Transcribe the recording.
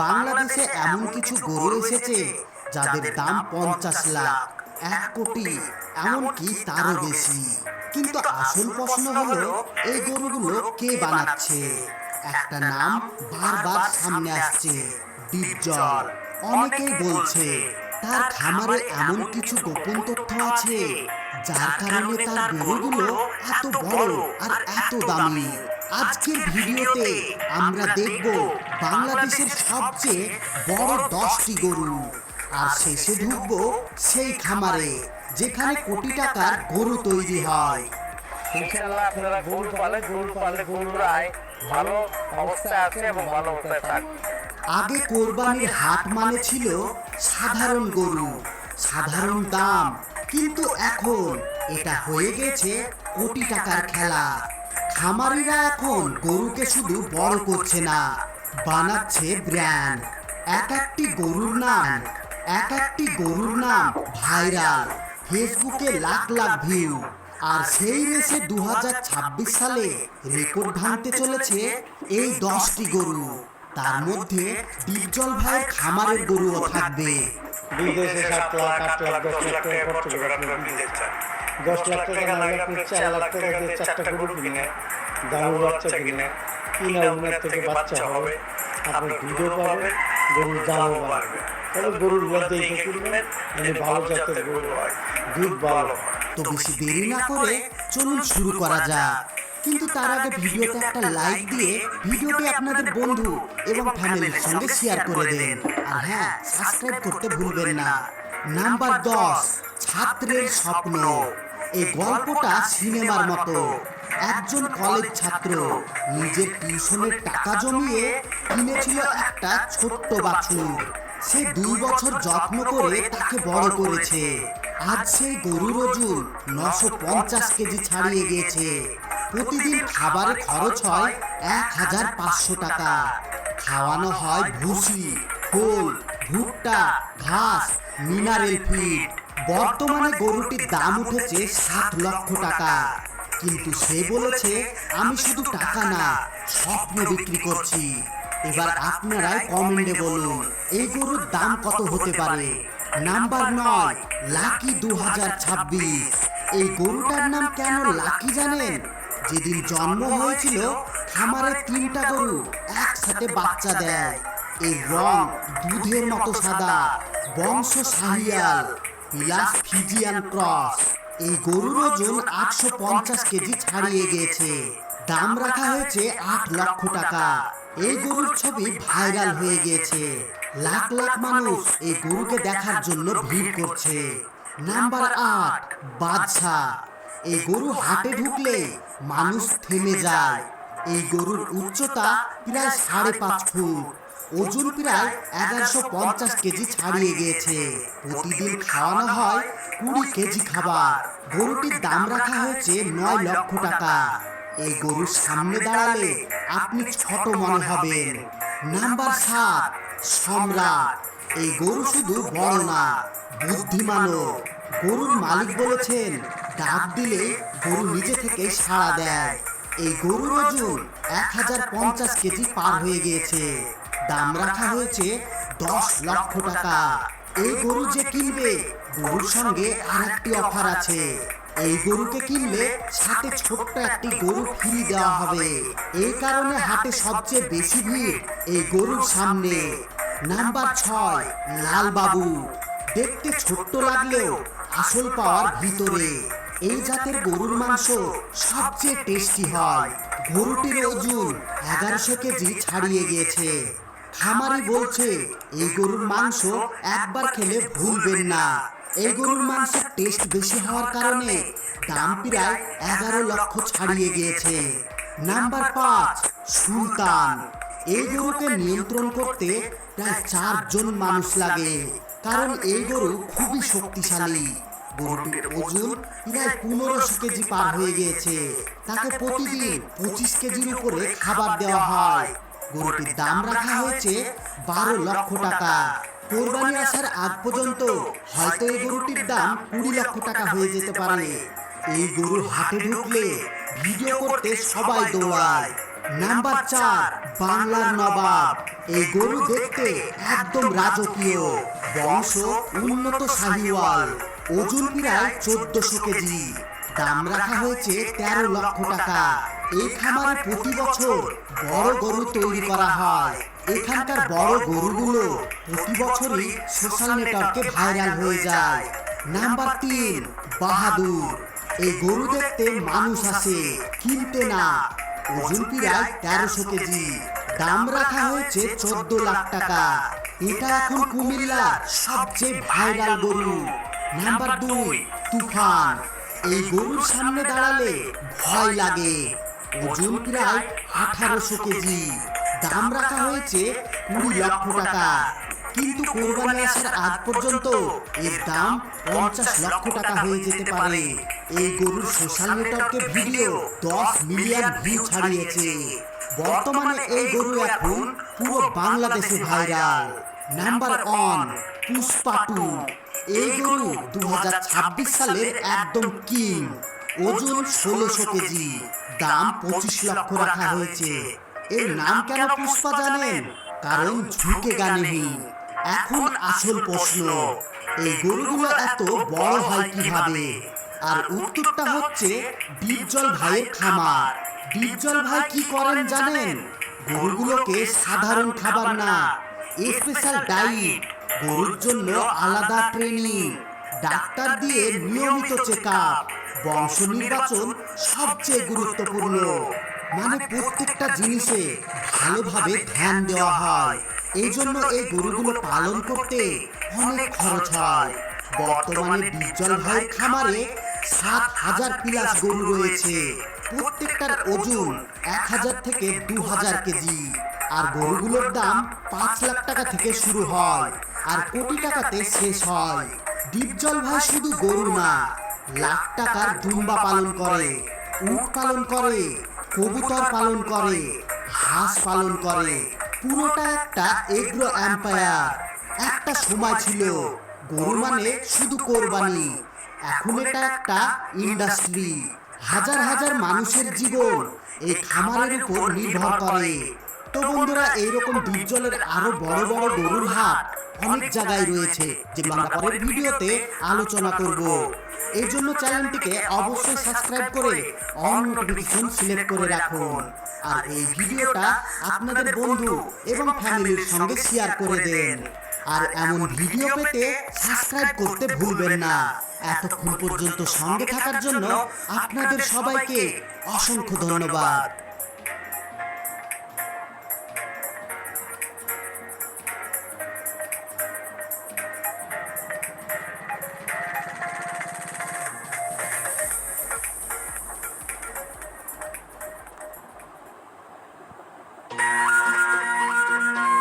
বাংলাদেশে এমন কিছু গরু এসেছে যাদের দাম 50 লাখ, 1 কোটি, এমনকি তারও বেশি। কিন্তু আসল প্রশ্ন হলো, এই গরুগুলো কে বানাচ্ছে? একটা নাম বারবার সামনে আসছে, ডিপজল। অনেকেই বলছে তার খামারে এমন কিছু গোপন তথ্য আছে যার কারণে তার গরুগুলো এত বড় আর এত দামি। আজকের ভিডিওতে আমরা দেখব বাংলাদেশের সবচেয়ে বড় 10টি গরু, আর শেষে ঢুকবো সেই খামারে যেখানে কোটি টাকার গরু তৈরি হয়। ইনশাআল্লাহ আপনারা গরু পালে গরুরাই ভালো অবস্থায় আছে এবং ভালো অবস্থায় থাকবে। আগে কোরবানির হাট মানে ছিল সাধারণ গরু, সাধারণ দাম, কিন্তু এখন এটা হয়ে গেছে কোটি টাকার খেলা। খামারিরা এখন গরুকে শুধু বড় করছে না, বানাচ্ছে ব্র্যান্ড। এক একটি গরুর নাম ভাইরাল, ফেসবুকে লাখ লাখ ভিউ। আর সেই রেসে 2026 সালে রেকর্ড ভাঙতে চলেছে এই 10টি গরু। তার মধ্যে ডিপজল ভাইয়ের খামারের গরুও থাকবে। বিদেশে 7 লাখ 8 লাখ 10 লাখ টাকা খরচ করে আপনারা বিদেশ যান। 10 লাখ টাকা না আপনি 4 লাখ টাকা দিয়ে 4টা গরু কিনে দারুণ বাচ্চা কিনে উনার থেকে বাচ্চা হবে, আপনি দুধও পাবেন, গরুর দামও বাড়বে। তবে গরুর মধ্যে দেখে কিনবেন মানে ভালো জাতের গরু হয়, দুধ ভালো হয়। তো বেশি দেরি না করে চলুন শুরু করা যাক। কিন্তু তার আগে ভিডিওতে একটা লাইক দিয়ে ভিডিওটি আপনাদের বন্ধু এবং ফ্যামিলির সঙ্গে শেয়ার করে দেন। আর হ্যাঁ, সাবস্ক্রাইব করতে ভুলবেন না। নাম্বার 10, ছাত্রের স্বপ্ন। এই গল্পটা সিনেমার মতো। একজন কলেজ ছাত্র নিজের টিউশনের টাকা জমিয়ে কিনেছিল একটা ছোট্ট বাছুর। সে 2 বছর যত্ন করে তাকে বড় করেছে। আজ সেই গরুর ওজন 950 কেজি ছাড়িয়ে গিয়েছে। প্রতিদিন খাবারে খরচ হয় 1500 টাকা। খাওয়ানো হয় ভুসি, খোল, ভুট্টা, ঘাস, মিনারেল ফিড। বর্তমানে গরুটির দাম উঠেছে 7 লক্ষ টাকা। কিন্তু সে বলেছে, আমি শুধু টাকা না, স্বপ্ন বিক্রি করছি। এবার আপনারাই কমেন্টে বলুন এই গরুর দাম কত হতে পারে। Number 9, lucky 2026। এই গরুটার নাম কেন লাকি জানেন? যেদিন জন্ম হয়েছিল খামারে 3টা গরু একসাথে বাচ্চা দেয়। এই রং দুধের মতো সাদা, বংশ শাহিয়াল প্লাস ফিজিয়ান ক্রস। এই গরুর ওজন 850 কেজি ছাড়িয়ে গিয়েছে। দাম রাখা হয়েছে 8 লক্ষ টাকা। এই গরুর ছবি ভাইরাল হয়ে গিয়েছে। লাখ লাখ মানুষ এই গরুকে দেখার জন্য ভিড় করছে। নাম্বার 8, বাদশা। এই গরু হাটে ঢুকলে মানুষ থেমে যায়। এই গরুর উচ্চতা প্রায় 5.5 ফুট, ওজন প্রায় 1150 কেজি ছাড়িয়ে গিয়েছে। প্রতিদিন খাওয়ানো হয় 20 কেজি খাবার। গরুটির দাম রাখা হয়েছে 9 লক্ষ টাকা। এই গরুর সামনে দাঁড়ালে আপনি ছোট মনে হবেন। নাম্বার 7, সম্রাট। এই গরু শুধু বড় না, বুদ্ধিমানও। গরুর মালিক বলেছেন, ডাক দিলে গরু নিজে থেকে সাড়া দেয়। এই গরুর ওজন 1050 কেজি পার হয়ে গিয়েছে। দাম রাখা হয়েছে 10 লক্ষ টাকা। এই গরু যে কিনবে, গরুর সঙ্গে আরেকটি অফার আছে। এই গরুকে কিনলে সাথে ছোট্ট একটি গরু ফ্রি দেওয়া হবে। এই কারণে হাটে সবচেয়ে বেশি ভিড় এই গরুর সামনে। নাম্বার 6, লাল বাবু। দেখতে ছোট্ট লাগলেও আসল পাওয়ার ভিতরে। এই জাতের গরুর মাংস সবচেয়ে টেস্টি হয়। গরুটির ওজন 1100 কেজি ছাড়িয়ে গিয়েছে। খামারি বলছে, এই গরুর মাংস একবার খেলে ভুলবেন না। এই গরুর মাংসের টেস্ট বেশি হওয়ার কারণে দাম প্রায় 11 লক্ষ ছাড়িয়ে গিয়েছে। নাম্বার 5, সুলতান। এই গরুকে নিয়ন্ত্রণ করতে প্রায় 4 জন মানুষ লাগে, কারণ এই গরু খুবই শক্তিশালী। গরুটির ওজন প্রায় 1500 কেজি পার হয়ে গিয়েছে। তাকে প্রতিদিন 25 কেজির উপরে খাবার দেওয়া হয়। গরুটির দাম রাখা হয়েছে 12 লক্ষ টাকা। কোরবানি আসার আগ পর্যন্ত হয়তো এই গরুটির দাম 20 লক্ষ টাকা হয়ে যেতে পারে। এই গরু হাটে ঢুকলে ভিডিও করতে সবাই দৌড়ায়। নাম্বার 4, বাংলার নবাব। এই গরু দেখতে একদম রাজকীয়, বংশ উন্নত শাহিওয়াল, ওজন প্রায় 1400 কেজি। দাম রাখা হয়েছে 13 লক্ষ টাকা। এই খামারে প্রতি বছর বড় গরু তৈরি করা হয়। এখানকার বড় গরুগুলো প্রতি বছরই সোশ্যাল নেটওয়ার্কে ভাইরাল হয়ে যায়। নাম্বার 3, বাহাদুর। এই গরু দেখতে মানুষ আসে, কিনতে না। ওজন প্রায় 1300 কেজি। দাম রাখা হয়েছে 14 লাখ টাকা। এটা এখন কুমিল্লার সবচেয়ে ভাইরাল গরু। নাম্বার 2, তুফান। এই গরুর সামনে দাঁড়ালে ভয় লাগে। ওজন প্রায় 1800 কেজি। দাম রাখা হয়েছে 20 লক্ষ টাকা। কিন্তু কোরবানি আসার আগ পর্যন্ত এর দাম 50 লক্ষ টাকা হয়ে যেতে পারে। এই গরুর সোশ্যাল নেটওয়ার্কে ভিডিও 10 মিলিয়ন ভিউ ছাড়িয়েছে। বর্তমানে এই গরু এখন পুরো বাংলাদেশে ভাইরাল। নাম্বার 1, পুষ্পা 2। এই গরু 2026 সালের একদম কিং। ওজন 1600 কেজি। দাম 25 লক্ষ রাখা হয়েছে। এর নাম কেন পুষ্পা জানেন? কারণ ঝুঁকে গানেহীন। এখন আসল প্রশ্ন, এই গরুগুলো এত বড় হয় কিভাবে? আর উত্তরটা হচ্ছে ডিপজল ভাইয়ের খামার। ডিপজল ভাই কি করেন জানেন? গরুগুলোকে সাধারণ খাবার না, স্পেশাল ডায়েট, গরুর জন্য আলাদা ট্রেনিং, ডাক্তার দিয়ে নিয়মিত চেকআপ, বংশ নির্বাচন সবচেয়ে গুরুত্বপূর্ণ। মানে প্রত্যেকটা জিনিসে ভালোভাবে ধ্যান দেওয়া হয়। এই জন্য এই গরুগুলো পালন করতে অনেক খরচ হয়। বর্তমানে ডিপজল ভাইয়ের খামারে 7000 প্লাস গরু রয়েছে। প্রত্যেকটার ওজন 1000 থেকে 2000 কেজি। আর গরুগুলোর দাম 5 লাখ টাকা থেকে শুরু হয় আর কোটি টাকাতে শেষ হয়। ডিপজল ভাই শুধু গরু না, লাখ টাকার দুম্বা পালন করে, উট পালন করে, কবুতর পালন করে, হাঁস পালন করে। পুরোটা একটা এগ্রো এম্পায়ার। একটা সময় ছিল গরু মানে শুধু কোরবানি, এখন এটা একটা ইন্ডাস্ট্রি। হাজার হাজার মানুষের জীবন এই খামারের উপর নির্ভর করে। তো বন্ধুরা, এইরকম ডিপজলের আরো বড় বড় গরুর হাট অনেক জায়গায় রয়েছে, যেগুলো আমরা পরের ভিডিওতে আলোচনা করব। এই জন্য চ্যানেলটিকে অবশ্যই সাবস্ক্রাইব করে অল নোটিফিকেশন সিলেক্ট করে রাখুন। আর এই ভিডিওটা আপনাদের বন্ধু এবং ফ্যামিলির সঙ্গে শেয়ার করে দেন। আর এমন ভিডিও পেতে সাবস্ক্রাইব করতে ভুলবেন না। এতক্ষণ পর্যন্ত সঙ্গে থাকার জন্য আপনাদের সবাইকে অসংখ্য ধন্যবাদ।